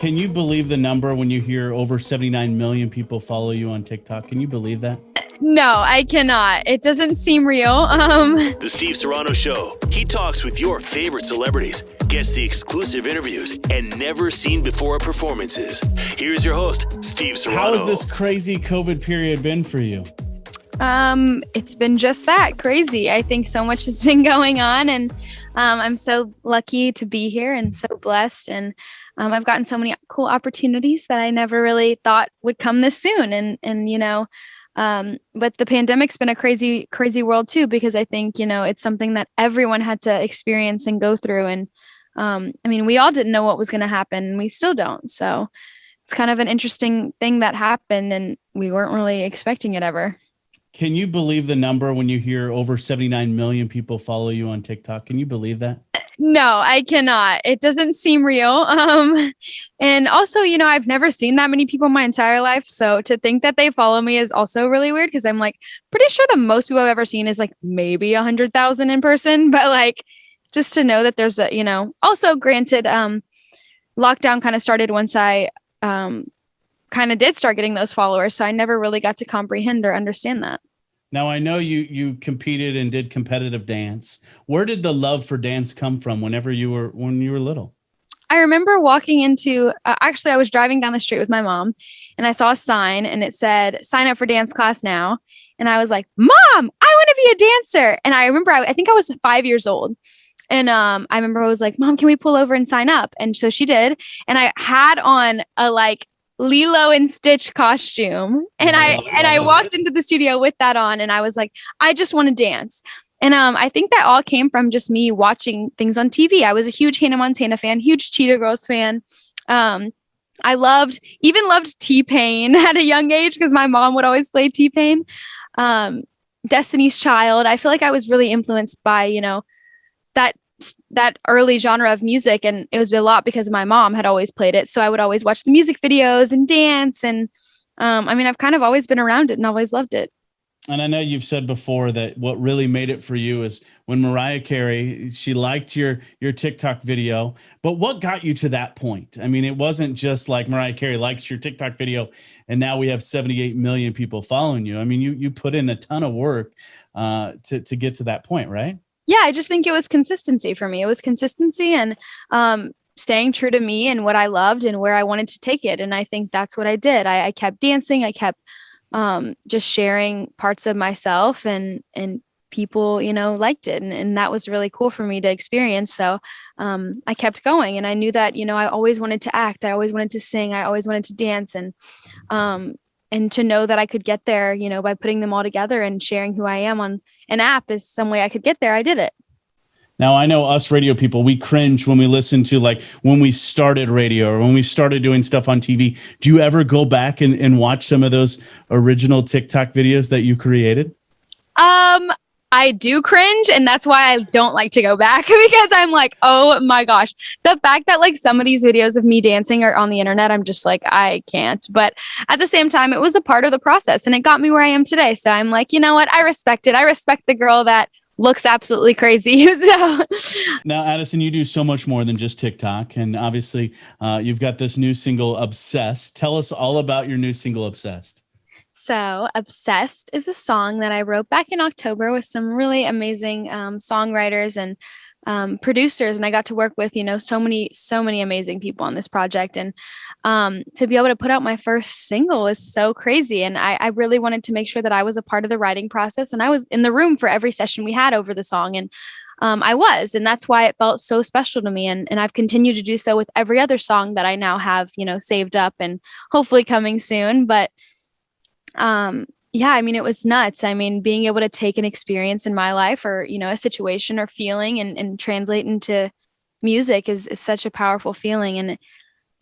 Can you believe the number when you hear over 79 million people follow you on TikTok? Can you believe that? No, I cannot. It doesn't seem real. The Steve Serrano Show. He talks with your favorite celebrities, gets the exclusive interviews, and never seen before performances. Here's your host, Steve Serrano. How has this crazy COVID period been for you? It's been just that crazy. I think so much has been going on, and I'm so lucky to be here and so blessed. And I've gotten so many cool opportunities that I never really thought would come this soon. But the pandemic's been a crazy, crazy world too, because I think, it's something that everyone had to experience and go through. And we all didn't know what was going to happen, and we still don't. So it's kind of an interesting thing that happened, and we weren't really expecting it ever. Can you believe the number when you hear over 79 million people follow you on TikTok? Can you believe that? No, I cannot. It doesn't seem real. And also, I've never seen that many people in my entire life. So to think that they follow me is also really weird, because I'm pretty sure the most people I've ever seen is maybe 100,000 in person. But just to know that there's also granted, lockdown kind of started once I kind of did start getting those followers. So I never really got to comprehend or understand that. Now, I know you competed and did competitive dance. Where did the love for dance come from when you were little? I remember walking into, I was driving down the street with my mom, and I saw a sign, and it said, "Sign up for dance class now." And I was like, "Mom, I want to be a dancer." And I remember, I think I was 5 years old. And I remember I was like, "Mom, can we pull over and sign up?" And so she did. And I had on a Lilo and Stitch costume. And I walked into the studio with that on, and I was like, I just want to dance. And I think that all came from just me watching things on TV. I was a huge Hannah Montana fan, huge Cheetah Girls fan. I loved T-Pain at a young age, because my mom would always play T-Pain. Destiny's Child. I feel like I was really influenced by, that early genre of music, and it was a lot because my mom had always played it. So I would always watch the music videos and dance, and I've kind of always been around it and always loved it. And I know you've said before that what really made it for you is when Mariah Carey, she liked your TikTok video. But what got you to that point? It wasn't just like Mariah Carey likes your TikTok video and now we have 78 million people following you. You put in a ton of work to get to that point, right? Yeah, I just think it was consistency for me. It was consistency and staying true to me and what I loved and where I wanted to take it. And I think that's what I did. I kept dancing. I kept just sharing parts of myself, and people, liked it. And that was really cool for me to experience. So I kept going, and I knew that, I always wanted to act. I always wanted to sing. I always wanted to dance. And to know that I could get there, by putting them all together and sharing who I am on an app is some way I could get there. I did it. Now, I know us radio people, we cringe when we listen to when we started radio or when we started doing stuff on TV. Do you ever go back and watch some of those original TikTok videos that you created? I do cringe, and that's why I don't like to go back, because I'm like, oh my gosh, the fact that some of these videos of me dancing are on the internet, I'm just like, I can't. But at the same time, it was a part of the process, and it got me where I am today. So I'm like, you know what? I respect it. I respect the girl that looks absolutely crazy. So now, Addison, you do so much more than just TikTok, and obviously you've got this new single, Obsessed. Tell us all about your new single, Obsessed. So Obsessed is a song that I wrote back in October with some really amazing songwriters and producers. And I got to work with, so many amazing people on this project. And to be able to put out my first single is so crazy. And I really wanted to make sure that I was a part of the writing process. And I was in the room for every session we had over the song. And I was, and that's why it felt so special to me. And I've continued to do so with every other song that I now have, saved up and hopefully coming soon. But it was nuts. Being able to take an experience in my life or, a situation or feeling and translate into music is such a powerful feeling. And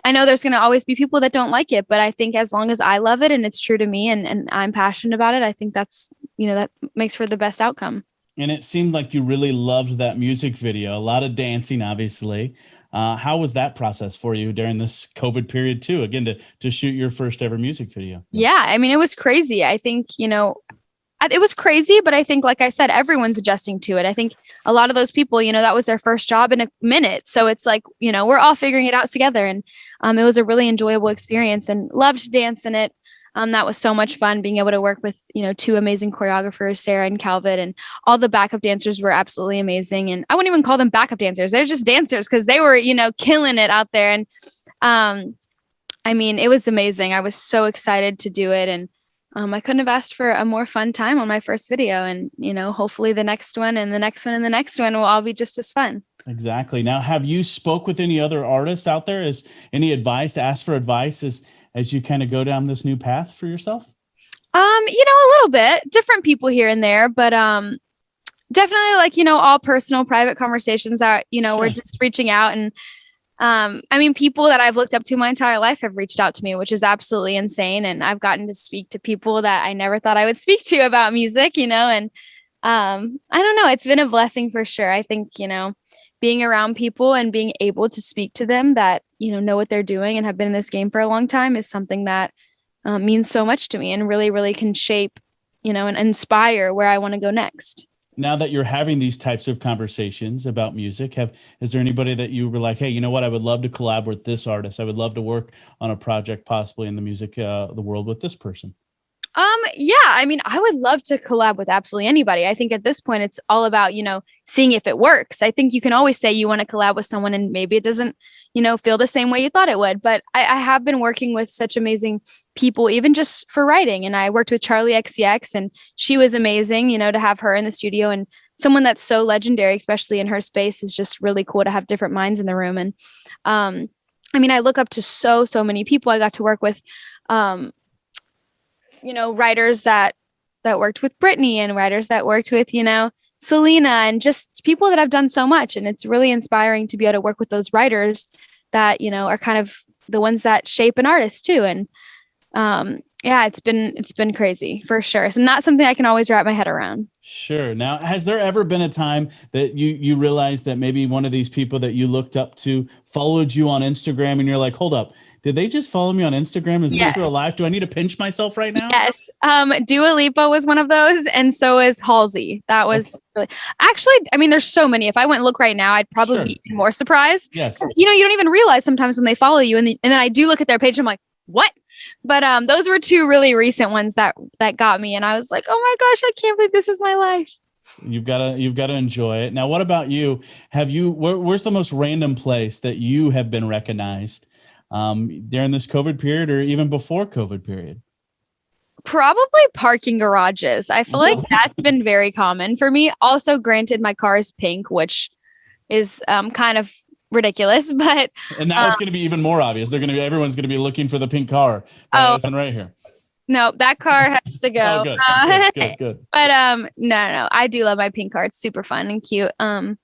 I know there's going to always be people that don't like it, but I think as long as I love it and it's true to me and I'm passionate about it, I think that's, that makes for the best outcome. And it seemed like you really loved that music video, a lot of dancing, obviously. How was that process for you during this COVID period too? Again, to shoot your first ever music video? Yeah, it was crazy. I think, it was crazy, but I think, like I said, everyone's adjusting to it. I think a lot of those people, that was their first job in a minute. So it's like, we're all figuring it out together. And it was a really enjoyable experience and loved to dance in it. That was so much fun being able to work with, two amazing choreographers, Sarah and Calvin, and all the backup dancers were absolutely amazing. And I wouldn't even call them backup dancers. They're just dancers because they were, killing it out there. And it was amazing. I was so excited to do it. And I couldn't have asked for a more fun time on my first video. And, hopefully the next one and the next one and the next one will all be just as fun. Exactly. Now, have you spoke with any other artists out there? Is any advice, ask for advice as you kind of go down this new path for yourself? A little bit, different people here and there, but definitely all personal, private conversations that, we're just reaching out. And people that I've looked up to my entire life have reached out to me, which is absolutely insane. And I've gotten to speak to people that I never thought I would speak to about music, and I don't know, it's been a blessing for sure. I think, being around people and being able to speak to them that, know what they're doing and have been in this game for a long time is something that means so much to me and really, really can shape, and inspire where I want to go next. Now that you're having these types of conversations about music, is there anybody that you were like, hey, you know what? I would love to collab with this artist. I would love to work on a project possibly in the music, the world with this person. Yeah, I would love to collab with absolutely anybody. I think at this point, it's all about, seeing if it works. I think you can always say you want to collab with someone and maybe it doesn't, feel the same way you thought it would. But I have been working with such amazing people, even just for writing. And I worked with Charlie XCX and she was amazing, to have her in the studio, and someone that's so legendary, especially in her space, is just really cool to have different minds in the room. And I look up to so many people. I got to work with, writers that worked with Britney and writers that worked with, Selena, and just people that have done so much. And it's really inspiring to be able to work with those writers that, are kind of the ones that shape an artist too. And it's been crazy for sure. It's not something I can always wrap my head around. Sure. Now, has there ever been a time that you realized that maybe one of these people that you looked up to followed you on Instagram and you're like, hold up, did they just follow me on Instagram? Is this real life? Do I need to pinch myself right now? Yes. Dua Lipa was one of those. And so is Halsey. That was really, actually, there's so many. If I went and look right now, I'd probably be even more surprised. Yes. You don't even realize sometimes when they follow you. And then I do look at their page and I'm like, what? But those were two really recent ones that got me. And I was like, oh my gosh, I can't believe this is my life. You've got to enjoy it. Now, what about you? Where's the most random place that you have been recognized during this COVID period or even before COVID period? Probably parking garages. I feel like that's been very common for me. Also, granted, my car is pink, which is kind of ridiculous, but now it's going to be even more obvious. Everyone's going to be looking for the pink car. Addison Rae here. No, that car has to go. Good. But no, I do love my pink car. It's super fun and cute. And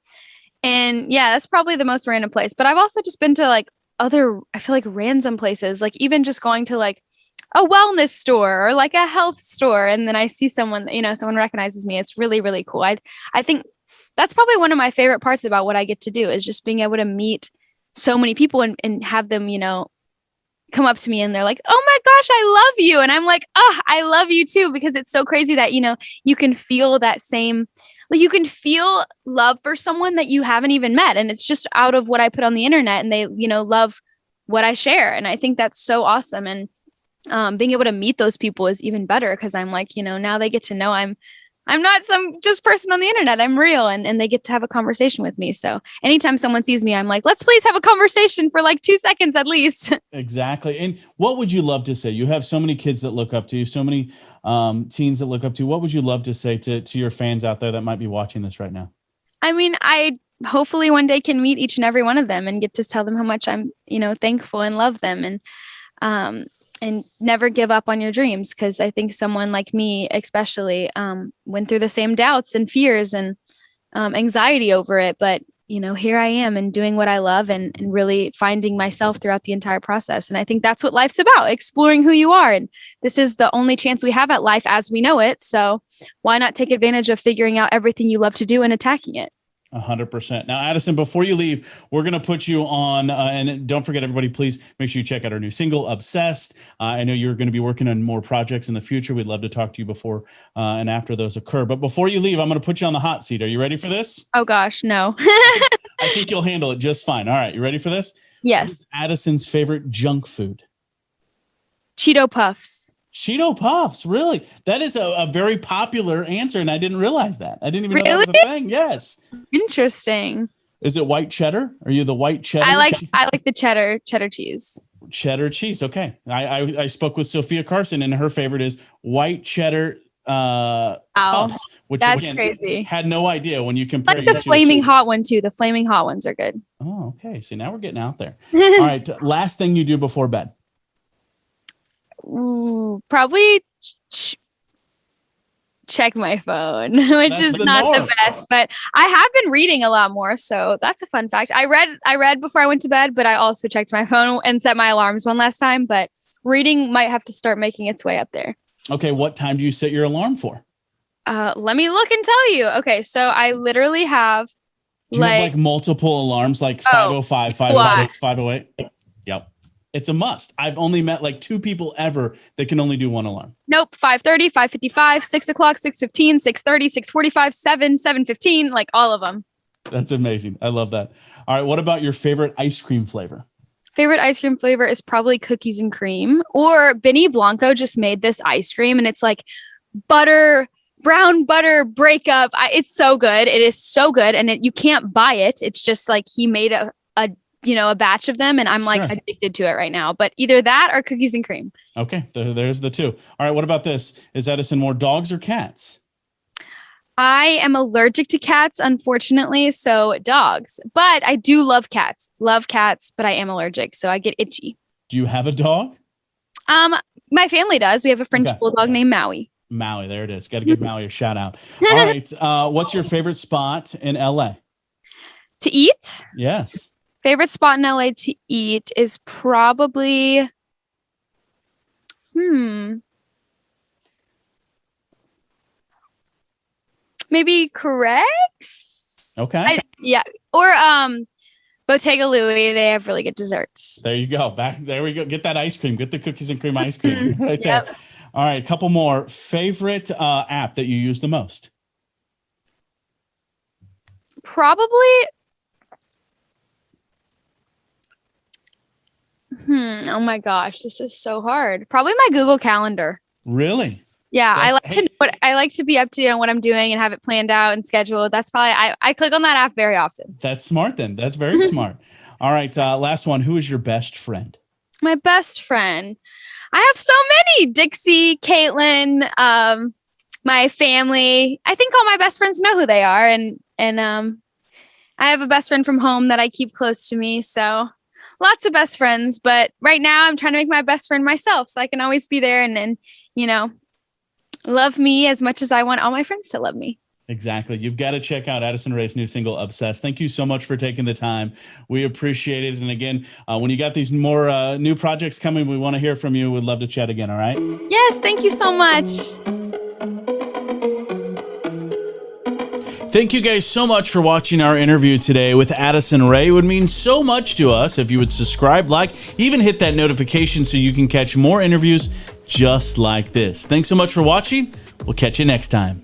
yeah, that's probably the most random place. But I've also just been to I feel like random places, like even just going to like a wellness store or like a health store. And then I see someone, someone recognizes me. It's really, really cool. I think that's probably one of my favorite parts about what I get to do is just being able to meet so many people and have them, come up to me and they're like, oh my gosh, I love you. And I'm like, oh, I love you too, because it's so crazy that, you can feel that same, like you can feel love for someone that you haven't even met. And it's just out of what I put on the internet and they, love what I share. And I think that's so awesome. And being able to meet those people is even better because I'm like, now they get to know I'm not some just person on the internet. I'm real and they get to have a conversation with me. So anytime someone sees me, I'm like, let's please have a conversation for like 2 seconds at least. Exactly. And what would you love to say? You have so many kids that look up to you, so many teens that look up to you. What would you love to say to your fans out there that might be watching this right now? I hopefully one day can meet each and every one of them and get to tell them how much I'm, thankful and love them and never give up on your dreams. Cause I think someone like me, especially, went through the same doubts and fears and anxiety over it. But, here I am and doing what I love and really finding myself throughout the entire process. And I think that's what life's about, exploring who you are. And this is the only chance we have at life as we know it. So why not take advantage of figuring out everything you love to do and attacking it? 100%. Now, Addison, before you leave, we're going to put you on, and don't forget, everybody, please make sure you check out our new single, Obsessed. I know you're going to be working on more projects in the future. We'd love to talk to you before and after those occur. But before you leave, I'm going to put you on the hot seat. Are you ready for this? Oh, gosh, no. I think you'll handle it just fine. All right, you ready for this? Yes. What's Addison's favorite junk food? Cheeto Puffs. Cheeto Puffs, really? That is a very popular answer, and I didn't realize that. I didn't even know that was a thing. Yes. Interesting. Is it white cheddar? Are you the white cheddar? I like the cheddar cheese. Cheddar cheese. Okay. I spoke with Sophia Carson, and her favorite is white cheddar puffs, which that's again, crazy. Had no idea when you compare like the flaming hot one too. The flaming hot ones are good. Oh, okay. See, now we're getting out there. All right. Last thing you do before bed. Ooh, probably check my phone, which That's is not the best, but I have been reading a lot more, so that's a fun fact. I read before I went to bed, but I also checked my phone and set my alarms one last time, but reading might have to start making its way up there. Okay, what time do you set your alarm for? Let me look and tell you. Okay, so I literally have do you have like multiple alarms, like 5:05, 5:06, 5:08? Yep. It's a must. I've only met like 2 people ever that can only do one alarm. Nope. 5:30, 5:55, 6 o'clock, 6:15, 6:30, 6:45, 7, 7:15, like all of them. That's amazing. I love that. All right. What about your favorite ice cream flavor? Favorite ice cream flavor is probably cookies and cream, or Benny Blanco just made this ice cream and it's like brown butter breakup. It's so good. It is so good. And you can't buy it. It's just like he made a batch of them, and I'm like addicted to it right now. But either that or cookies and cream. Okay, there's the 2. All right, what about this? Is Addison more dogs or cats? I am allergic to cats, unfortunately, so dogs. But I do love cats. Love cats, but I am allergic, so I get itchy. Do you have a dog? My family does. We have a French bulldog named Maui. Maui, there it is. Got to give Maui a shout out. All right, what's your favorite spot in LA? To eat? Yes. Favorite spot in LA to eat is probably maybe Craig's. Okay. Or Bottega Louie. They have really good desserts. There you go. There we go. Get that ice cream. Get the cookies and cream ice cream right there. All right, a couple more. Favorite app that you use the most? Probably. Oh my gosh, this is so hard. Probably my Google Calendar. Really? Yeah, I like to be up to date on what I'm doing and have it planned out and scheduled. That's probably I click on that app very often. That's smart then. That's very smart. All right, last one. Who is your best friend? My best friend. I have so many. Dixie, Caitlin, my family. I think all my best friends know who they are, and I have a best friend from home that I keep close to me. So lots of best friends, but right now I'm trying to make my best friend myself, so I can always be there and love me as much as I want all my friends to love me. Exactly. You've got to check out Addison Rae's new single, Obsessed. Thank you so much for taking the time. We appreciate it. And again, when you got these more new projects coming, we want to hear from you. We'd love to chat again. All right. Yes. Thank you so much. Thank you guys so much for watching our interview today with Addison Rae. It would mean so much to us if you would subscribe, even hit that notification so you can catch more interviews just like this. Thanks so much for watching. We'll catch you next time.